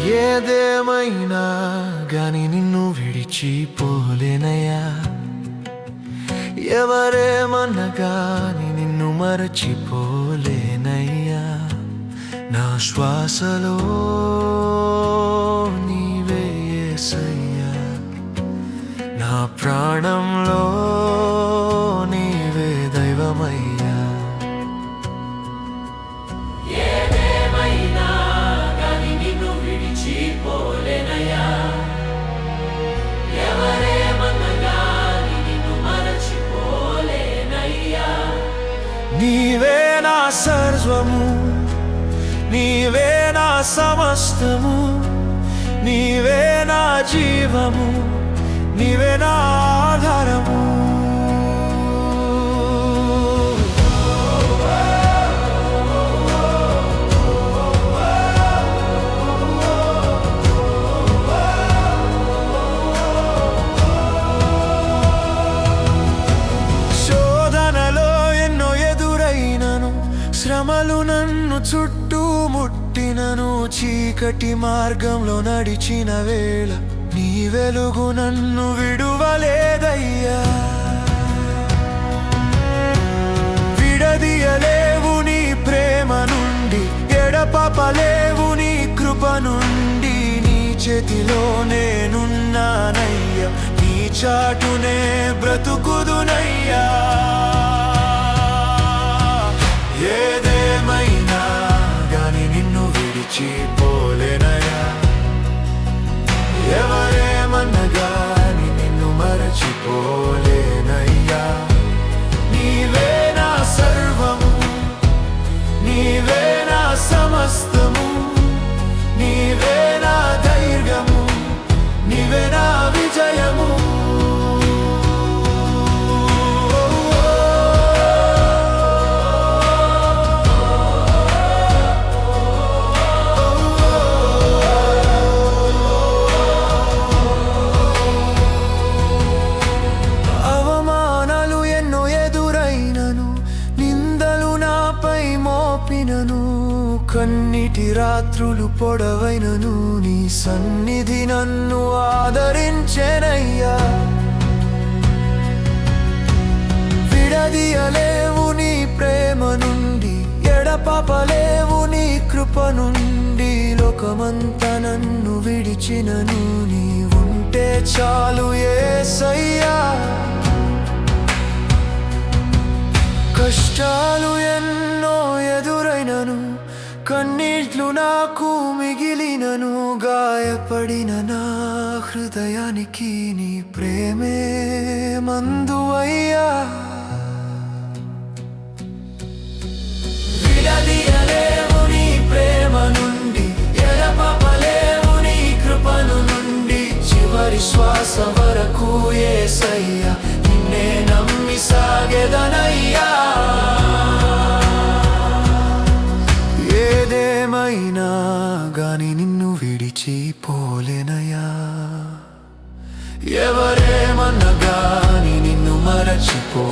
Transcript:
ఏదేమైనా గాని నిన్ను విడిచిపోలేనయ్యా. ఎవరేమన్నా గాని నిన్ను మరచిపోలేనయ్యా. నా శ్వాసలో నీవే యేసయ్యా, నా ప్రాణంలో నీవే దైవమయ్యా. ఏదేమైనా గాని నిన్ను విడిచిపోలేనయ్యా. ఎవరేమన్నా గాని నిన్ను మరచిపోలేనయ్యా. నీవే నా సర్వము, నీవే నా సమస్తము, నీవే నా జీవము, నీవే నా ఆధారము. శోధనలో ఎన్నో ఎదురైనను, శ్రమలు నన్ను చుట్టుముట్టినను, చీకటి మార్గంలో నడిచిన వేళ నీ వెలుగు నన్ను విడువలేదయ్యా. విడదీయలేవు నీ ప్రేమ నుండి, ఎడపపలేవు నీ కృప నుండి. నీ చేతిలో నేనున్నానయ్యా, నీ చాటునే బ్రతుకుదునయ్యా. ఏదేమైనా గాని నిన్ను విడిచిపోలేనయ్యా. ఎవరేమన్నా గాని నిన్ను మరచిపోలేనయ్యా. నీవే నా సర్వము, నీవే నా సమస్తము, నీవే నా ధైర్యము, నీవే నా విజయము. కన్నీటి రాత్రులు పొడవైనను నీ సన్నిధి నన్ను ఆదరించెనయ్యా. విడదీయలేవు నీ ప్రేమ నుండి, ఎడపపలేవు నీ కృప నుండి. లోకమంతా నన్ను విడిచినను, నీ ఉంటే చాలు యేసయ్యా. కష్టాలు ఎన్నో ఎదురైనను, కన్నీట్లు నాకు మిగిలినను, గాయపడిన నా హృదయానికి నీ ప్రేమే మందువయ్యా. విడదీయలేవు నీ ప్రేమ నుండి, ఎడపపలేవు నీ కృపను నుండి. చివరి శ్వాస వరకు యేసయ్యా, నిన్నే నమ్మి సాగెదనయ్యా. ఏదేమైనా గాని నిన్ను విడిచిపోలేనయ్యా. ఎవరేమన్నా గాని నిన్ను మరచిపో